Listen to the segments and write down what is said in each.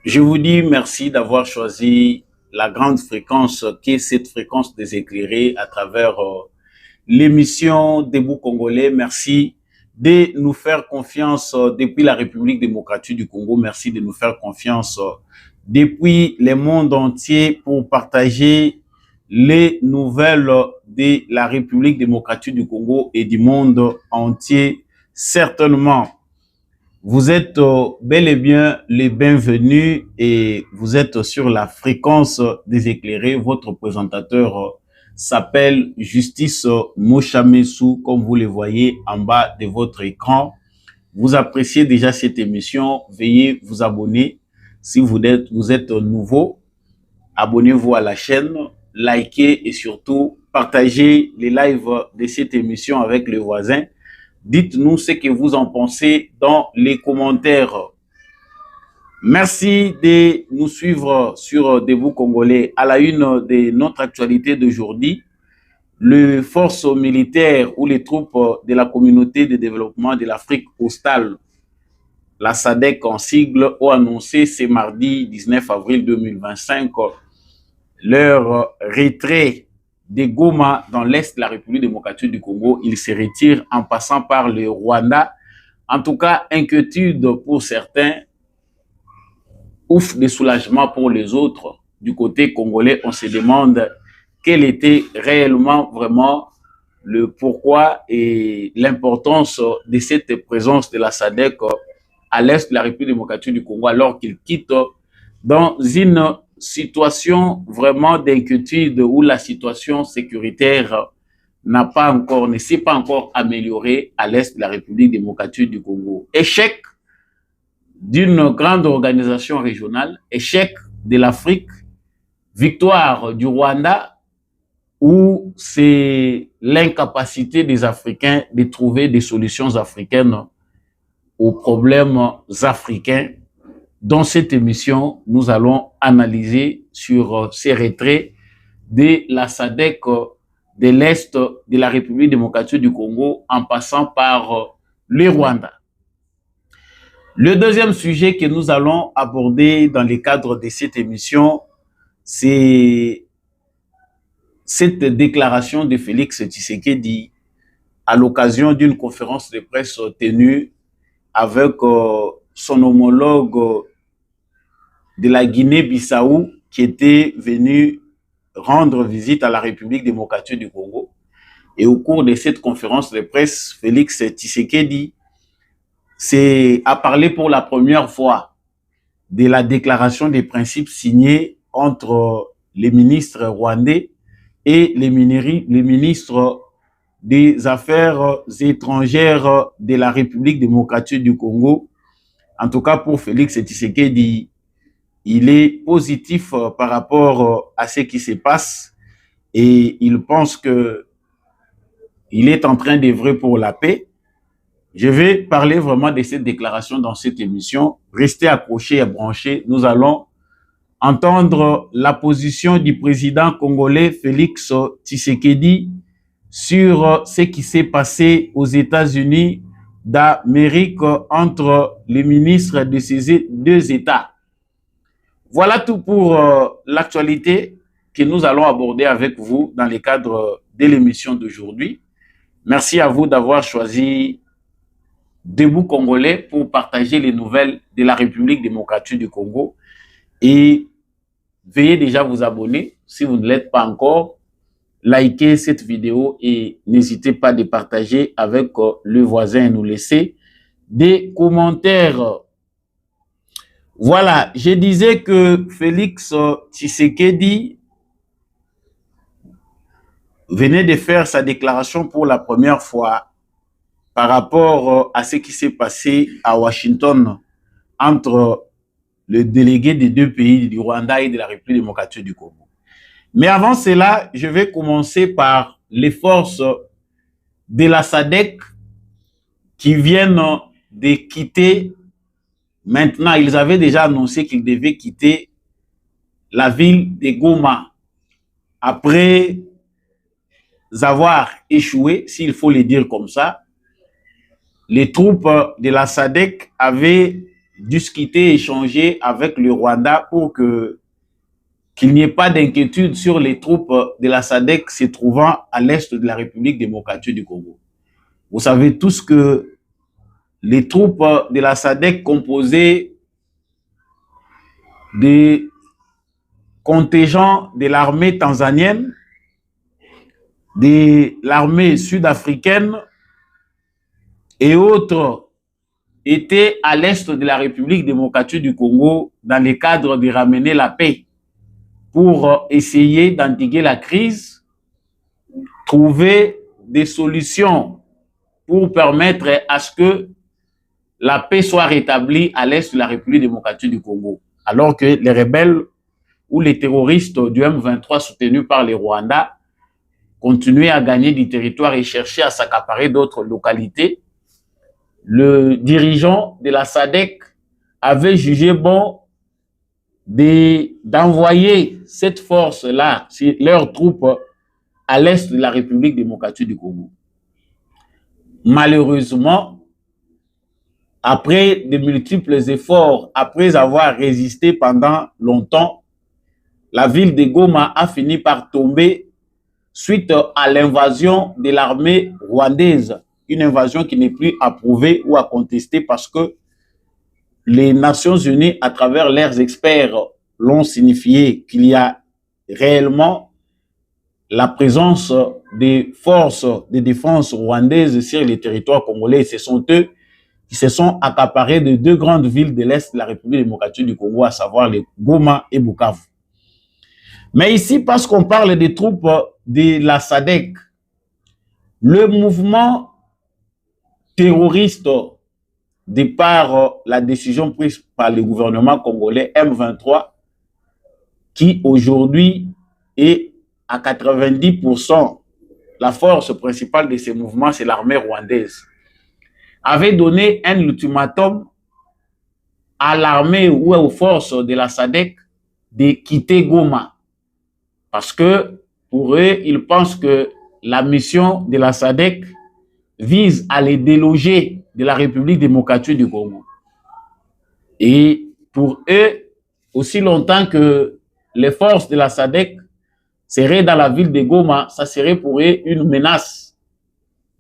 Je vous dis merci d'avoir choisi la grande fréquence qui est cette fréquence des éclairés à travers l'émission Debout Congolais. Merci de nous faire confiance depuis la République démocratique du Congo. Merci de nous faire confiance depuis le monde entier pour partager les nouvelles de la République démocratique du Congo et du monde entier. Certainement, vous êtes bel et bien les bienvenus et vous êtes sur la fréquence des éclairés. Votre présentateur s'appelle Justice Mochamessou, comme vous le voyez en bas de votre écran. Vous appréciez déjà cette émission, veuillez vous abonner. Si vous êtes nouveau, abonnez-vous à la chaîne, likez et surtout partagez les lives de cette émission avec les voisins. Dites-nous ce que vous en pensez dans les commentaires. Merci de nous suivre sur Debout Congolais. À la une de notre actualité d'aujourd'hui, les forces militaires ou les troupes de la communauté de développement de l'Afrique australe, la SADC en sigle, ont annoncé ce mardi 19 avril 2025 leur retrait de Goma dans l'est de la République démocratique du Congo. Ils se retirent en passant par le Rwanda. En tout cas, inquiétude pour certains, ouf de soulagement pour les autres. Du côté congolais, on se demande quel était réellement vraiment le pourquoi et l'importance de cette présence de la SADC à l'est de la République démocratique du Congo alors qu'ils quittent dans une situation vraiment d'inquiétude où la situation sécuritaire ne s'est pas encore améliorée à l'est de la République démocratique du Congo. Échec d'une grande organisation régionale, échec de l'Afrique, victoire du Rwanda, où c'est l'incapacité des Africains de trouver des solutions africaines aux problèmes africains. Dans cette émission, nous allons analyser sur ces retraits de la SADC de l'Est de la République démocratique du Congo en passant par le Rwanda. Le deuxième sujet que nous allons aborder dans le cadre de cette émission, c'est cette déclaration de Félix Tshisekedi à l'occasion d'une conférence de presse tenue avec son homologue de la Guinée-Bissau qui était venu rendre visite à la République démocratique du Congo. Et au cours de cette conférence de presse, Félix Tshisekedi a parlé pour la première fois de la déclaration des principes signés entre les ministres rwandais et les ministres des Affaires étrangères de la République démocratique du Congo. En tout cas, pour Félix Tshisekedi, il est positif par rapport à ce qui se passe et il pense qu'il est en train d'œuvrer pour la paix. Je vais parler vraiment de cette déclaration dans cette émission. Restez accrochés et branchés. Nous allons entendre la position du président congolais Félix Tshisekedi sur ce qui s'est passé aux États-Unis d'Amérique entre les ministres de ces deux États. Voilà tout pour l'actualité que nous allons aborder avec vous dans le cadre de l'émission d'aujourd'hui. Merci à vous d'avoir choisi Debout Congolais pour partager les nouvelles de la République démocratique du Congo. Et veuillez déjà vous abonner si vous ne l'êtes pas encore. Likez cette vidéo et n'hésitez pas de partager avec le voisin et nous laisser des commentaires. Voilà, je disais que Félix Tshisekedi venait de faire sa déclaration pour la première fois par rapport à ce qui s'est passé à Washington entre le délégué des deux pays, du Rwanda et de la République démocratique du Congo. Mais avant cela, je vais commencer par les forces de la SADC qui viennent de quitter. Maintenant, ils avaient déjà annoncé qu'ils devaient quitter la ville de Goma après avoir échoué, s'il faut le dire comme ça. Les troupes de la SADC avaient discuter, échanger avec le Rwanda pour qu'il n'y ait pas d'inquiétude sur les troupes de la SADC se trouvant à l'est de la République démocratique du Congo. Vous savez tous que les troupes de la SADC composées des contingents de l'armée tanzanienne, de l'armée sud-africaine et autres étaient à l'est de la République démocratique du Congo dans le cadre de ramener la paix pour essayer d'endiguer la crise, trouver des solutions pour permettre à ce que la paix soit rétablie à l'est de la République démocratique du Congo. Alors que les rebelles ou les terroristes du M23 soutenus par les Rwandais continuaient à gagner du territoire et cherchaient à s'accaparer d'autres localités, le dirigeant de la SADC avait jugé bon d'envoyer cette force-là, leurs troupes, à l'est de la République démocratique du Congo. Malheureusement, après de multiples efforts, après avoir résisté pendant longtemps, la ville de Goma a fini par tomber suite à l'invasion de l'armée rwandaise, une invasion qui n'est plus approuvée ou à contester parce que les Nations Unies, à travers leurs experts, l'ont signifié qu'il y a réellement la présence des forces de défense rwandaises sur les territoires congolais. Ce sont eux qui se sont accaparés de deux grandes villes de l'Est de la République démocratique du Congo, à savoir les Goma et Bukavu. Mais ici, parce qu'on parle des troupes de la SADC, le mouvement terroriste, de par la décision prise par le gouvernement congolais M23, qui aujourd'hui est à 90%, la force principale de ces mouvements, c'est l'armée rwandaise, avait donné un ultimatum à l'armée ou aux forces de la SADC de quitter Goma. Parce que pour eux, ils pensent que la mission de la SADC vise à les déloger de la République démocratique du Congo. Et pour eux, aussi longtemps que les forces de la SADC seraient dans la ville de Goma, ça serait pour eux une menace.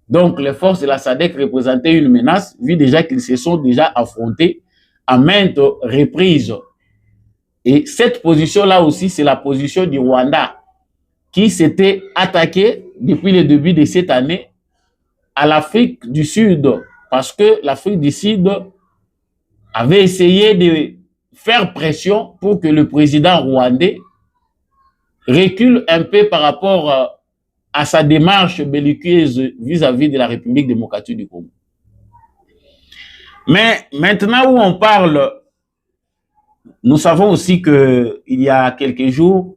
Donc les forces de la SADC représentaient une menace, vu déjà qu'ils se sont déjà affrontés à maintes reprises. Et cette position-là aussi, c'est la position du Rwanda, qui s'était attaqué depuis le début de cette année à l'Afrique du Sud, parce que l'Afrique du Sud avait essayé de faire pression pour que le président rwandais recule un peu par rapport à sa démarche belliqueuse vis-à-vis de la République démocratique du Congo. Mais maintenant où on parle, nous savons aussi qu'il y a quelques jours,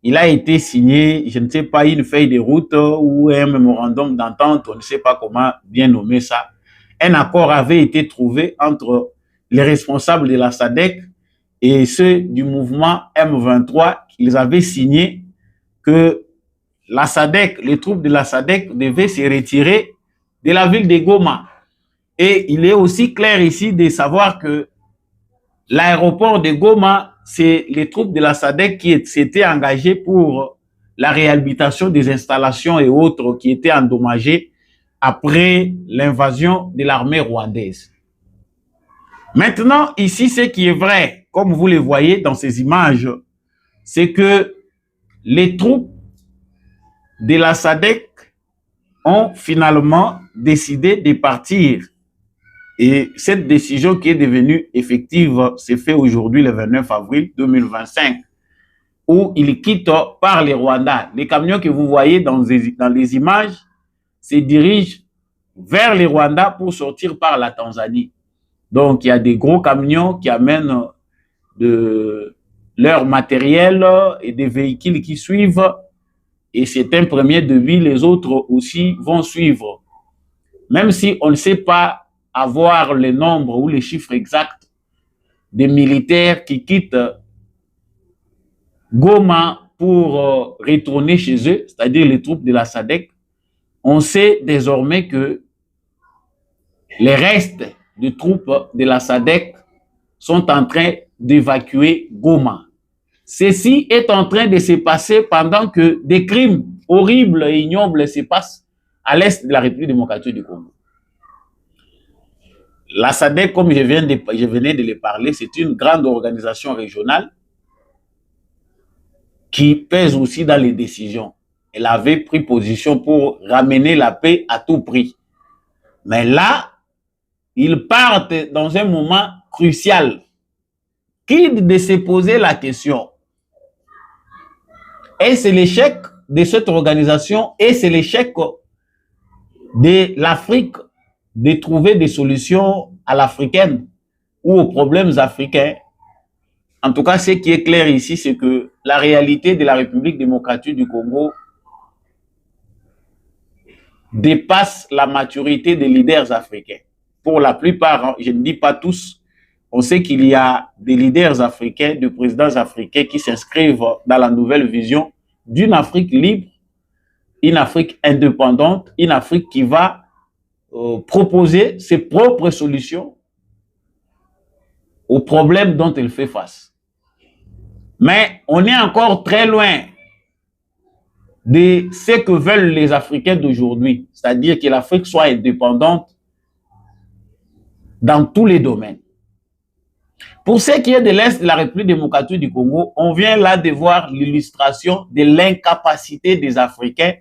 il a été signé, je ne sais pas, une feuille de route ou un mémorandum d'entente, on ne sait pas comment bien nommer ça. Un accord avait été trouvé entre les responsables de la SADC et ceux du mouvement M23. Ils avaient signé que la SADC, les troupes de la SADC devaient se retirer de la ville de Goma. Et il est aussi clair ici de savoir que l'aéroport de Goma, c'est les troupes de la SADC qui s'étaient engagées pour la réhabilitation des installations et autres qui étaient endommagées après l'invasion de l'armée rwandaise. Maintenant, ici, ce qui est vrai, comme vous le voyez dans ces images, c'est que les troupes de la SADC ont finalement décidé de partir. Et cette décision qui est devenue effective s'est faite aujourd'hui, le 29 avril 2025, où ils quittent par les Rwandais. Les camions que vous voyez dans les images se dirigent vers les Rwandais pour sortir par la Tanzanie. Donc, il y a des gros camions qui amènent de leur matériel et des véhicules qui suivent. Et c'est un premier début, les autres aussi vont suivre. Même si on ne sait pas avoir le nombre ou les chiffres exacts des militaires qui quittent Goma pour retourner chez eux, c'est-à-dire les troupes de la SADC, on sait désormais que les restes de troupes de la SADC sont en train d'évacuer Goma. Ceci est en train de se passer pendant que des crimes horribles et ignobles se passent à l'est de la République démocratique du Congo. La SADC, comme je venais de le parler, c'est une grande organisation régionale qui pèse aussi dans les décisions. Elle avait pris position pour ramener la paix à tout prix. Mais là, ils partent dans un moment crucial. Qui de se poser la question? Et c'est l'échec de cette organisation et c'est l'échec de l'Afrique de trouver des solutions à l'africaine ou aux problèmes africains. En tout cas, ce qui est clair ici, c'est que la réalité de la République démocratique du Congo dépasse la maturité des leaders africains. Pour la plupart, je ne dis pas tous, on sait qu'il y a des leaders africains, de présidents africains qui s'inscrivent dans la nouvelle vision d'une Afrique libre, une Afrique indépendante, une Afrique qui va proposer ses propres solutions aux problèmes dont elle fait face. Mais on est encore très loin de ce que veulent les Africains d'aujourd'hui, c'est-à-dire que l'Afrique soit indépendante dans tous les domaines. Pour ce qui est de l'Est de la République démocratique du Congo, on vient là de voir l'illustration de l'incapacité des Africains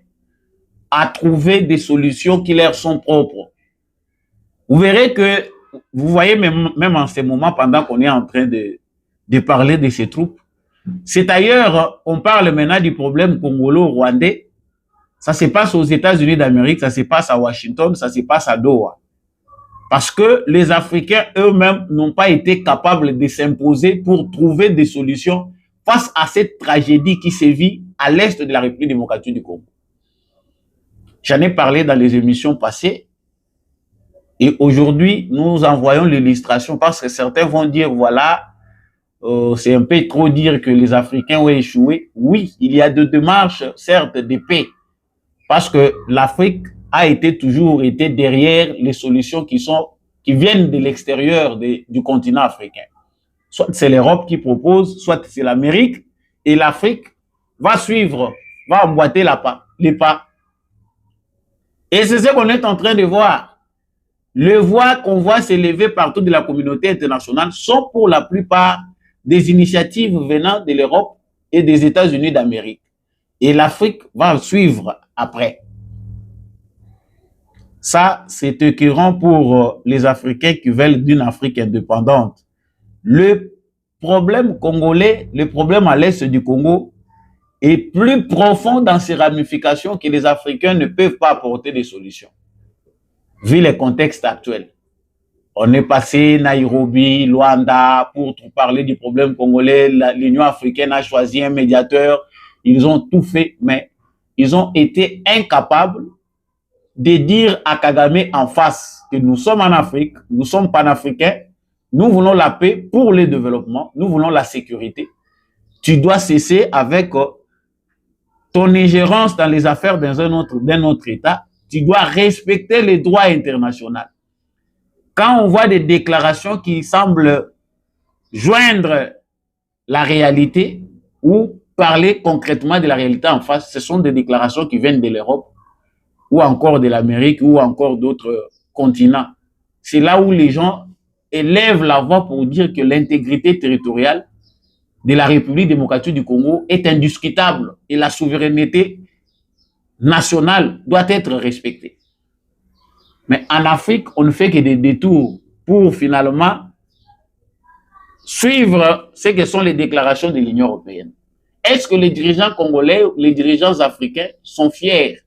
à trouver des solutions qui leur sont propres. Vous verrez que, vous voyez même en ce moment, pendant qu'on est en train de parler de ces troupes, c'est ailleurs, on parle maintenant du problème congolo-rwandais. Ça se passe aux États-Unis d'Amérique, ça se passe à Washington, ça se passe à Doha. Parce que les Africains eux-mêmes n'ont pas été capables de s'imposer pour trouver des solutions face à cette tragédie qui sévit à l'est de la République démocratique du Congo. J'en ai parlé dans les émissions passées. Et aujourd'hui, nous envoyons l'illustration parce que certains vont dire, voilà, c'est un peu trop dire que les Africains ont échoué. Oui, il y a des démarches, certes, de paix. Parce que l'Afrique a toujours été derrière les solutions qui viennent de l'extérieur du continent africain. Soit c'est l'Europe qui propose, soit c'est l'Amérique, et l'Afrique va suivre, va emboîter les pas. Et c'est ce qu'on est en train de voir. Les voix qu'on voit s'élever partout de la communauté internationale sont pour la plupart des initiatives venant de l'Europe et des États-Unis d'Amérique. Et l'Afrique va suivre après. Ça, c'est écœurant pour les Africains qui veulent d'une Afrique indépendante. Le problème congolais, le problème à l'est du Congo est plus profond dans ses ramifications que les Africains ne peuvent pas apporter des solutions. Vu le contexte actuel. On est passé Nairobi, Luanda, pour parler du problème congolais. L'Union africaine a choisi un médiateur. Ils ont tout fait, mais ils ont été incapables de dire à Kagame en face que nous sommes en Afrique, nous sommes panafricains, nous voulons la paix pour le développement, nous voulons la sécurité. Tu dois cesser avec ton ingérence dans les affaires d'un autre État. Tu dois respecter les droits internationaux. Quand on voit des déclarations qui semblent joindre la réalité ou parler concrètement de la réalité en face, ce sont des déclarations qui viennent de l'Europe ou encore de l'Amérique ou encore d'autres continents. C'est là où les gens élèvent la voix pour dire que l'intégrité territoriale de la République démocratique du Congo est indiscutable et la souveraineté nationale doit être respectée. Mais en Afrique, on ne fait que des détours pour finalement suivre ce que sont les déclarations de l'Union européenne. Est-ce que les dirigeants congolais, les dirigeants africains sont fiers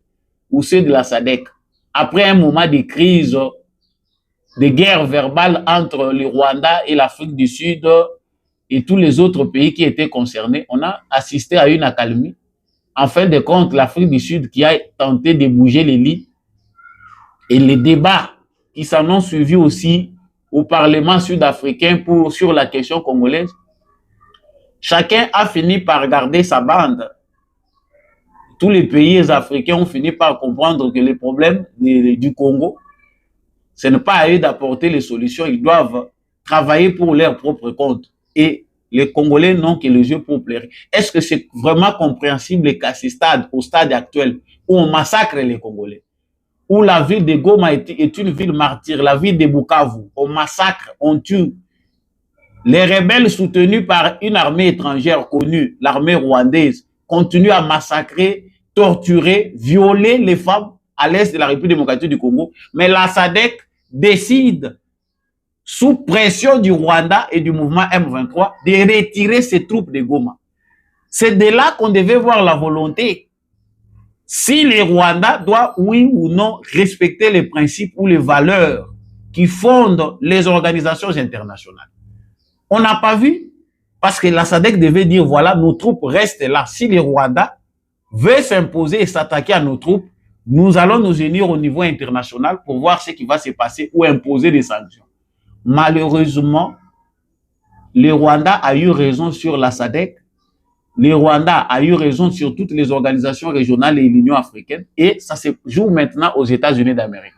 ou ceux de la SADC après un moment de crise, de guerre verbale entre le Rwanda et l'Afrique du Sud et tous les autres pays qui étaient concernés? On a assisté à une accalmie. En fin de compte, l'Afrique du Sud qui a tenté de bouger les lits et les débats qui s'en ont suivi aussi au Parlement sud-africain sur la question congolaise, chacun a fini par garder sa bande. Tous les pays africains ont fini par comprendre que les problèmes du Congo, ce n'est pas à eux d'apporter les solutions. Ils doivent travailler pour leur propre compte. Et les Congolais n'ont que les yeux pour pleurer. Est-ce que c'est vraiment compréhensible qu'à ce stade, au stade actuel, où on massacre les Congolais, où la ville de Goma est une ville martyre, la ville de Bukavu, on massacre, on tue. Les rebelles soutenus par une armée étrangère connue, l'armée rwandaise, continuent à massacrer, torturer, violer les femmes à l'est de la République démocratique du Congo. Mais la SADC décide, sous pression du Rwanda et du mouvement M23, de retirer ses troupes de Goma. C'est de là qu'on devait voir la volonté. Si le Rwanda doit, oui ou non, respecter les principes ou les valeurs qui fondent les organisations internationales. On n'a pas vu, parce que la SADC devait dire, voilà, nos troupes restent là. Si le Rwanda veut s'imposer et s'attaquer à nos troupes, nous allons nous unir au niveau international pour voir ce qui va se passer ou imposer des sanctions. Malheureusement, le Rwanda a eu raison sur la SADC, le Rwanda a eu raison sur toutes les organisations régionales et l'Union africaine, et ça se joue maintenant aux États-Unis d'Amérique.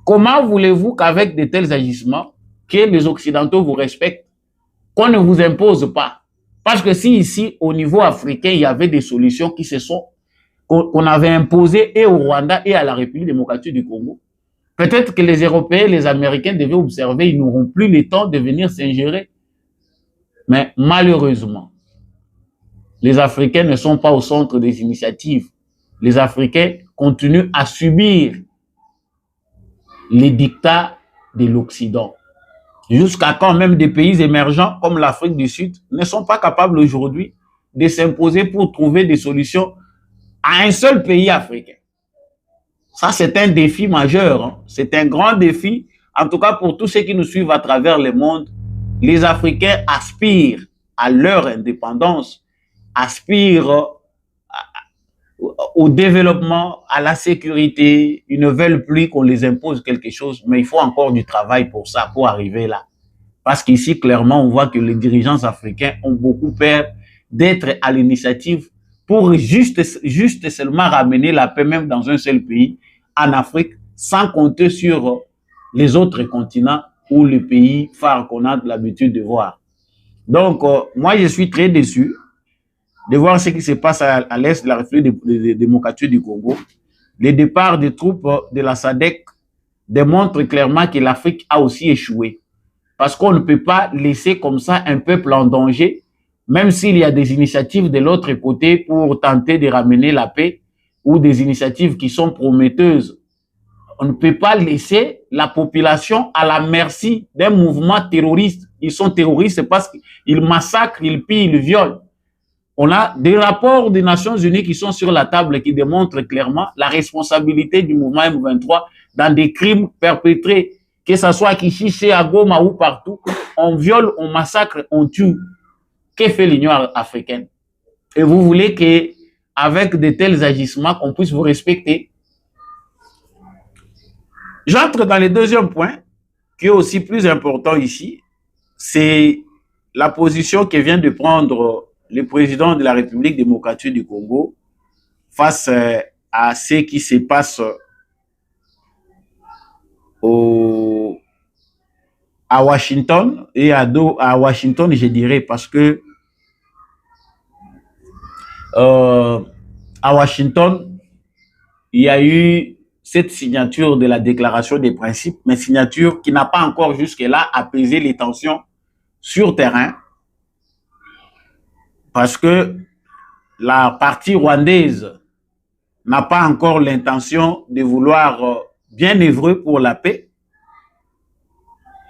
Comment voulez-vous qu'avec de tels agissements, que les Occidentaux vous respectent, qu'on ne vous impose pas? Parce que si ici, au niveau africain, il y avait des solutions qui se sont, qu'on avait imposées et au Rwanda et à la République démocratique du Congo, peut-être que les Européens et les Américains devaient observer, ils n'auront plus le temps de venir s'ingérer. Mais malheureusement, les Africains ne sont pas au centre des initiatives. Les Africains continuent à subir les dictats de l'Occident. Jusqu'à quand même des pays émergents comme l'Afrique du Sud ne sont pas capables aujourd'hui de s'imposer pour trouver des solutions à un seul pays africain. Ça, c'est un défi majeur. Hein. C'est un grand défi. En tout cas, pour tous ceux qui nous suivent à travers le monde, les Africains aspirent à leur indépendance, aspirent au développement, à la sécurité. Ils ne veulent plus qu'on les impose quelque chose, mais il faut encore du travail pour ça, pour arriver là. Parce qu'ici, clairement, on voit que les dirigeants africains ont beaucoup peur d'être à l'initiative pour juste seulement ramener la paix même dans un seul pays, en Afrique, sans compter sur les autres continents ou les pays phares qu'on a l'habitude de voir. Donc, moi, je suis très déçu de voir ce qui se passe à l'est de la République démocratique du Congo. Le départ des troupes de la SADC démontre clairement que l'Afrique a aussi échoué. Parce qu'on ne peut pas laisser comme ça un peuple en danger, même s'il y a des initiatives de l'autre côté pour tenter de ramener la paix ou des initiatives qui sont prometteuses. On ne peut pas laisser la population à la merci d'un mouvement terroriste. Ils sont terroristes parce qu'ils massacrent, ils pillent, ils violent. On a des rapports des Nations Unies qui sont sur la table qui démontrent clairement la responsabilité du mouvement M23 dans des crimes perpétrés, que ce soit à Kichiché, à Goma ou partout. On viole, on massacre, on tue. Que fait l'Union africaine? Et vous voulez qu'avec de tels agissements, qu'on puisse vous respecter? J'entre dans le deuxième point, qui est aussi plus important ici, c'est la position que vient de prendre le président de la République démocratique du Congo face à ce qui se passe à Washington et à Washington, je dirais, parce que à Washington, il y a eu cette signature de la déclaration des principes, mais signature qui n'a pas encore jusque-là apaisé les tensions sur terrain, parce que la partie rwandaise n'a pas encore l'intention de vouloir bien œuvrer pour la paix.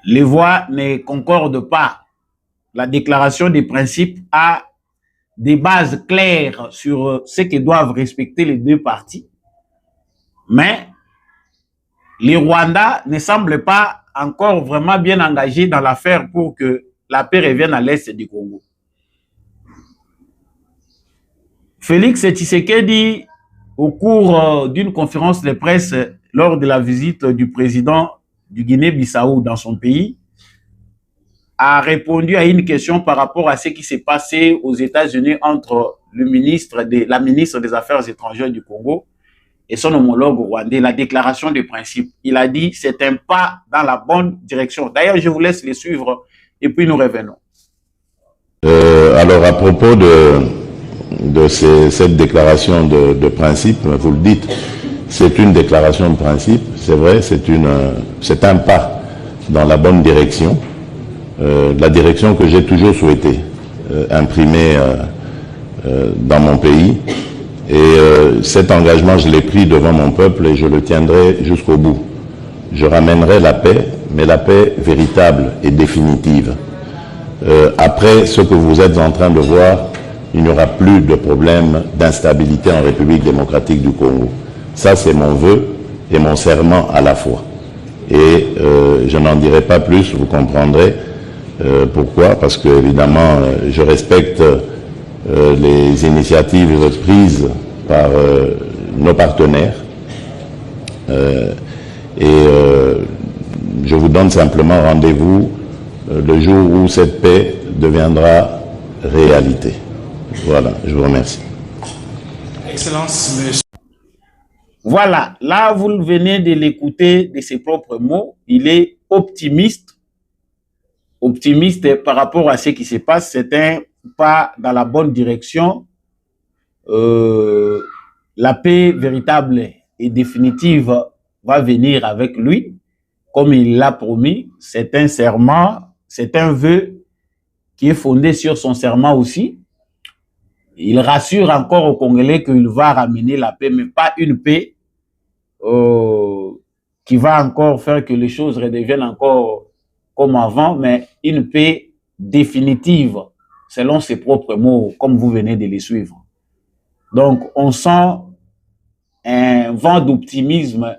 Les voix ne concordent pas. La déclaration des principes a des bases claires sur ce que doivent respecter les deux parties. Mais les Rwandais ne semblent pas encore vraiment bien engagés dans l'affaire pour que la paix revienne à l'est du Congo. Félix Tshisekedi, au cours d'une conférence de presse lors de la visite du président du Guinée-Bissau dans son pays, a répondu à une question par rapport à ce qui s'est passé aux États-Unis entre la ministre des Affaires étrangères du Congo et son homologue rwandais, la déclaration de principe. Il a dit c'est un pas dans la bonne direction. D'ailleurs, je vous laisse les suivre et puis nous revenons. Alors, à propos de cette déclaration de principe, vous le dites, c'est une déclaration de principe, c'est vrai, c'est un pas dans la bonne direction, la direction que j'ai toujours souhaité imprimer dans mon pays. Et cet engagement, je l'ai pris devant mon peuple et je le tiendrai jusqu'au bout. Je ramènerai la paix, mais la paix véritable et définitive. Après ce que vous êtes en train de voir, il n'y aura plus de problème d'instabilité en République démocratique du Congo. Ça, c'est mon vœu et mon serment à la fois. Et je n'en dirai pas plus, vous comprendrez pourquoi, parce que évidemment, je respecte les initiatives prises par nos partenaires. Je vous donne simplement rendez-vous le jour où cette paix deviendra réalité. Voilà, je vous remercie. Excellence, monsieur. Voilà, là vous venez de l'écouter de ses propres mots. Il est optimiste par rapport à ce qui se passe. C'est un pas dans la bonne direction. La paix véritable et définitive va venir avec lui, comme il l'a promis. C'est un serment, c'est un vœu qui est fondé sur son serment aussi. Il rassure encore aux Congolais qu'il va ramener la paix, mais pas une paix qui va encore faire que les choses redeviennent encore comme avant, mais une paix définitive, selon ses propres mots, comme vous venez de les suivre. Donc, on sent un vent d'optimisme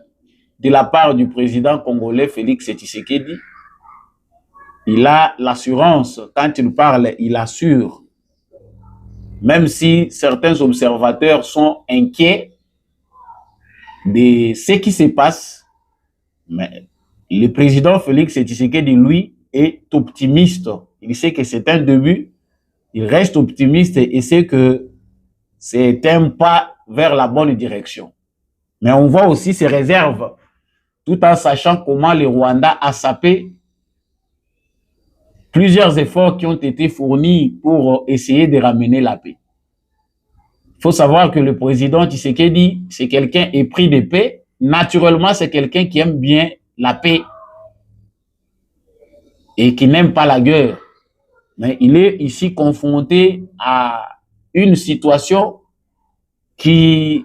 de la part du président congolais Félix Tshisekedi. Il a l'assurance, quand il parle, il assure. Même si certains observateurs sont inquiets de ce qui se passe, mais le président Félix Tshisekedi, lui, est optimiste. Il sait que c'est un début, il reste optimiste et sait que c'est un pas vers la bonne direction. Mais on voit aussi ses réserves, tout en sachant comment le Rwanda a sapé plusieurs efforts qui ont été fournis pour essayer de ramener la paix. Il faut savoir que le président Tshisekedi, c'est quelqu'un épris de paix. Naturellement, c'est quelqu'un qui aime bien la paix et qui n'aime pas la guerre. Mais il est ici confronté à une situation qui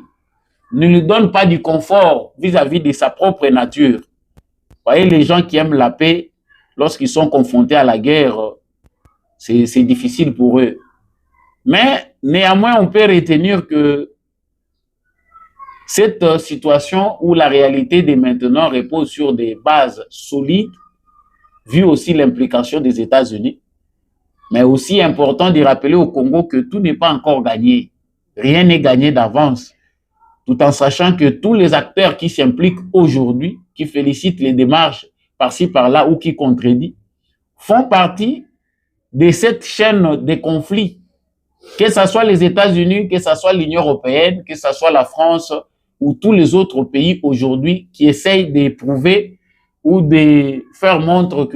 ne lui donne pas du confort vis-à-vis de sa propre nature. Vous voyez, les gens qui aiment la paix, lorsqu'ils sont confrontés à la guerre, c'est difficile pour eux. Mais néanmoins, on peut retenir que cette situation où la réalité de maintenant repose sur des bases solides, vu aussi l'implication des États-Unis, mais aussi important de rappeler au Congo que tout n'est pas encore gagné. Rien n'est gagné d'avance, tout en sachant que tous les acteurs qui s'impliquent aujourd'hui, qui félicitent les démarches par-ci, par-là ou qui contredisent, font partie de cette chaîne de conflits, que ce soit les États-Unis, que ce soit l'Union européenne, que ce soit la France ou tous les autres pays aujourd'hui qui essayent d'éprouver ou de faire montre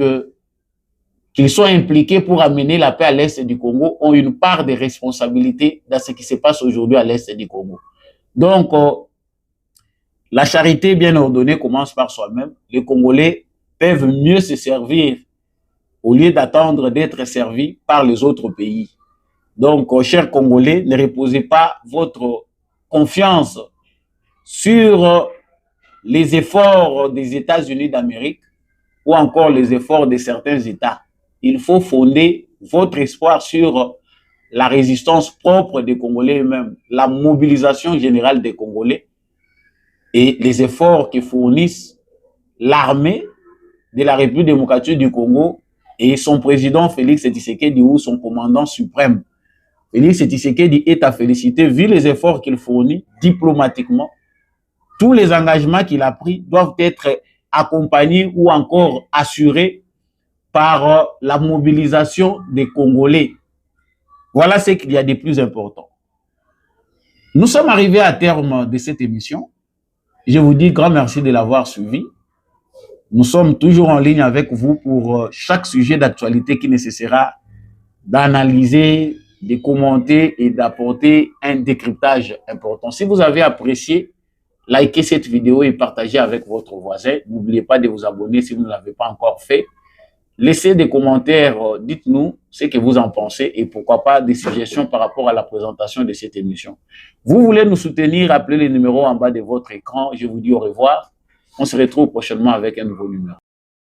qu'ils sont impliqués pour amener la paix à l'est du Congo, ont une part de responsabilité dans ce qui se passe aujourd'hui à l'est du Congo. Donc, la charité bien ordonnée commence par soi-même. Les Congolais peuvent mieux se servir au lieu d'attendre d'être servis par les autres pays. Donc, chers Congolais, ne reposez pas votre confiance sur les efforts des États-Unis d'Amérique ou encore les efforts de certains États. Il faut fonder votre espoir sur la résistance propre des Congolais eux-mêmes, la mobilisation générale des Congolais et les efforts que fournissent l'armée de la République démocratique du Congo et son président Félix Tshisekedi ou son commandant suprême. Félix Tshisekedi est à féliciter vu les efforts qu'il fournit diplomatiquement. Tous les engagements qu'il a pris doivent être accompagnés ou encore assurés par la mobilisation des Congolais. Voilà ce qu'il y a de plus important. Nous sommes arrivés à terme de cette émission. Je vous dis grand merci de l'avoir suivi. Nous sommes toujours en ligne avec vous pour chaque sujet d'actualité qui nécessitera d'analyser, de commenter et d'apporter un décryptage important. Si vous avez apprécié, likez cette vidéo et partagez avec votre voisin. N'oubliez pas de vous abonner si vous ne l'avez pas encore fait. Laissez des commentaires, dites-nous ce que vous en pensez et pourquoi pas des suggestions par rapport à la présentation de cette émission. Vous voulez nous soutenir, appelez les numéros en bas de votre écran. Je vous dis au revoir. On se retrouve prochainement avec un nouveau numéro.